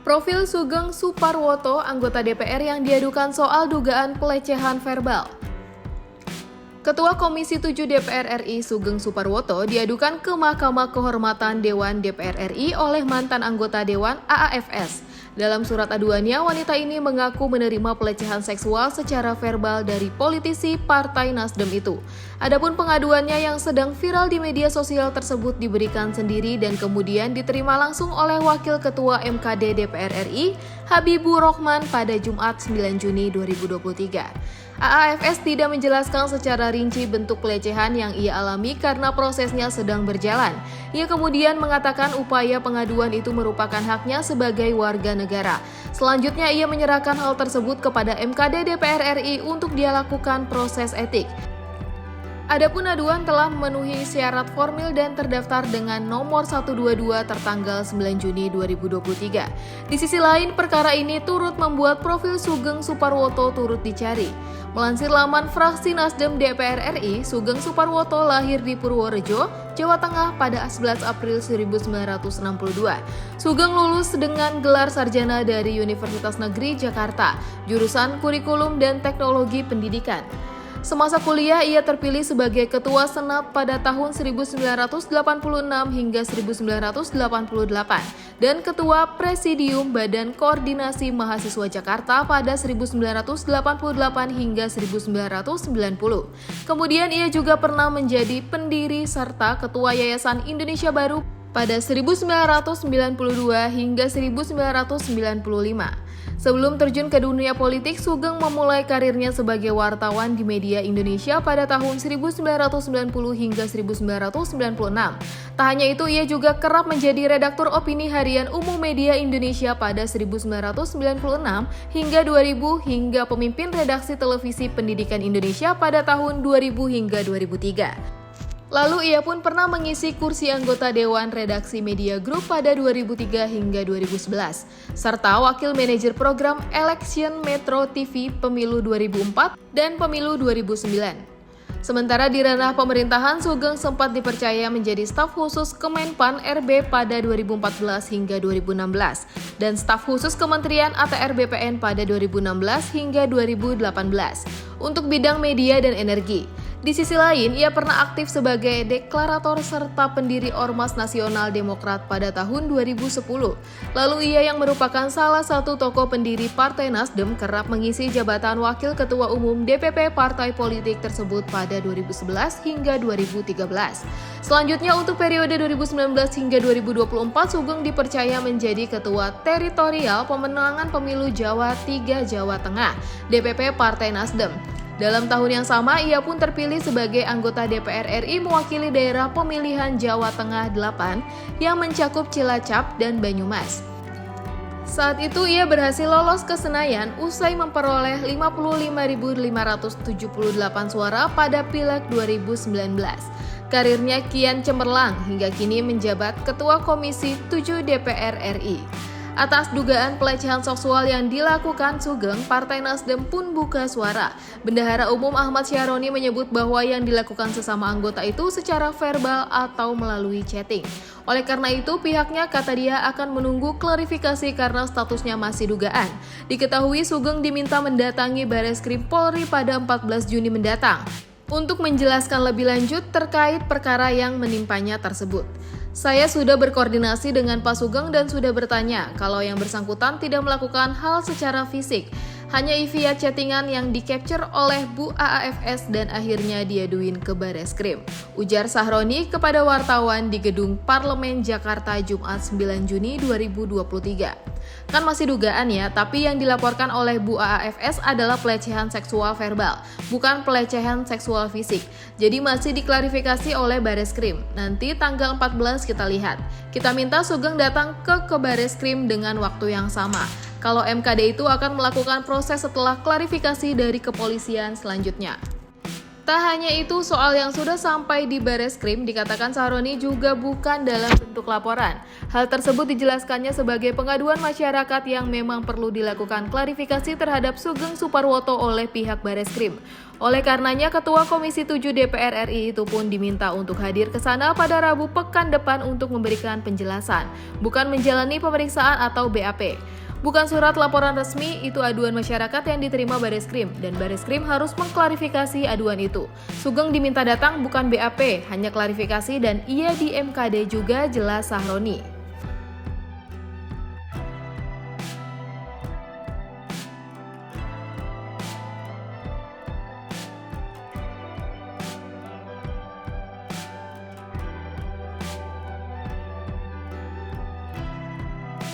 Profil Sugeng Suparwoto, anggota DPR yang diadukan soal dugaan pelecehan verbal. Ketua Komisi 7 DPR RI Sugeng Suparwoto diadukan ke Mahkamah Kehormatan Dewan DPR RI oleh mantan anggota Dewan AAFS. Dalam surat aduannya, wanita ini mengaku menerima pelecehan seksual secara verbal dari politisi Partai Nasdem itu. Adapun pengaduannya yang sedang viral di media sosial tersebut diberikan sendiri dan kemudian diterima langsung oleh Wakil Ketua MKD DPR RI, Habibur Rahman pada Jumat 9 Juni 2023. AAFS tidak menjelaskan secara rinci bentuk pelecehan yang ia alami karena prosesnya sedang berjalan. Ia kemudian mengatakan upaya pengaduan itu merupakan haknya sebagai warga negara. Selanjutnya ia menyerahkan hal tersebut kepada MKD DPR RI untuk dia lakukan proses etik. Adapun aduan telah memenuhi syarat formil dan terdaftar dengan nomor 122 tertanggal 9 Juni 2023. Di sisi lain, perkara ini turut membuat profil Sugeng Suparwoto turut dicari. Melansir laman fraksi Nasdem DPR RI, Sugeng Suparwoto lahir di Purworejo, Jawa Tengah pada 11 April 1962. Sugeng lulus dengan gelar sarjana dari Universitas Negeri Jakarta, jurusan Kurikulum dan Teknologi Pendidikan. Semasa kuliah, ia terpilih sebagai Ketua Senat pada tahun 1986 hingga 1988 dan Ketua Presidium Badan Koordinasi Mahasiswa Jakarta pada 1988 hingga 1990. Kemudian ia juga pernah menjadi pendiri serta Ketua Yayasan Indonesia Baru pada 1992 hingga 1995. Sebelum terjun ke dunia politik, Sugeng memulai karirnya sebagai wartawan di media Indonesia pada tahun 1990 hingga 1996. Tak hanya itu, ia juga kerap menjadi redaktur opini harian Umum Media Indonesia pada 1996 hingga 2000 hingga pemimpin redaksi televisi Pendidikan Indonesia pada tahun 2000 hingga 2003. Lalu ia pun pernah mengisi kursi anggota Dewan Redaksi Media Group pada 2003 hingga 2011, serta wakil manajer program Election Metro TV Pemilu 2004 dan Pemilu 2009. Sementara di ranah pemerintahan, Sugeng sempat dipercaya menjadi staf khusus Kemenpan RB pada 2014 hingga 2016 dan staf khusus Kementerian ATR BPN pada 2016 hingga 2018 untuk bidang media dan energi. Di sisi lain, ia pernah aktif sebagai deklarator serta pendiri Ormas Nasional Demokrat pada tahun 2010. Lalu ia yang merupakan salah satu tokoh pendiri Partai Nasdem kerap mengisi jabatan Wakil Ketua Umum DPP partai politik tersebut pada 2011 hingga 2013. Selanjutnya untuk periode 2019 hingga 2024, Sugeng dipercaya menjadi Ketua Teritorial Pemenangan Pemilu Jawa 3 Jawa Tengah, DPP Partai Nasdem. Dalam tahun yang sama, ia pun terpilih sebagai anggota DPR RI mewakili daerah pemilihan Jawa Tengah 8 yang mencakup Cilacap dan Banyumas. Saat itu ia berhasil lolos ke Senayan usai memperoleh 55.578 suara pada Pileg 2019. Karirnya kian cemerlang hingga kini menjabat Ketua Komisi 7 DPR RI. Atas dugaan pelecehan seksual yang dilakukan Sugeng, Partai Nasdem pun buka suara. Bendahara Umum Ahmad Syaroni menyebut bahwa yang dilakukan sesama anggota itu secara verbal atau melalui chatting. Oleh karena itu, pihaknya kata dia akan menunggu klarifikasi karena statusnya masih dugaan. Diketahui Sugeng diminta mendatangi Bareskrim Polri pada 14 Juni mendatang untuk menjelaskan lebih lanjut terkait perkara yang menimpanya tersebut. Saya sudah berkoordinasi dengan Pak Sugeng dan sudah bertanya kalau yang bersangkutan tidak melakukan hal secara fisik, hanya via chattingan yang di-capture oleh Bu AAFS dan akhirnya diaduin ke Bareskrim, ujar Sahroni kepada wartawan di Gedung Parlemen Jakarta Jumat 9 Juni 2023. Kan masih dugaan ya, tapi yang dilaporkan oleh Bu AAFS adalah pelecehan seksual verbal, bukan pelecehan seksual fisik. Jadi masih diklarifikasi oleh Bareskrim. Nanti tanggal 14 kita lihat. Kita minta Sugeng datang ke Bareskrim dengan waktu yang sama. Kalau MKD itu akan melakukan proses setelah klarifikasi dari kepolisian selanjutnya. Tak hanya itu, soal yang sudah sampai di Bareskrim dikatakan Sahroni juga bukan dalam bentuk laporan. Hal tersebut dijelaskannya sebagai pengaduan masyarakat yang memang perlu dilakukan klarifikasi terhadap Sugeng Suparwoto oleh pihak Bareskrim. Oleh karenanya, Ketua Komisi 7 DPR RI itu pun diminta untuk hadir ke sana pada Rabu pekan depan untuk memberikan penjelasan, bukan menjalani pemeriksaan atau BAP. Bukan surat laporan resmi, itu aduan masyarakat yang diterima Bareskrim, dan Bareskrim harus mengklarifikasi aduan itu. Sugeng diminta datang bukan BAP, hanya klarifikasi dan ia di MKD juga, jelas Sahroni.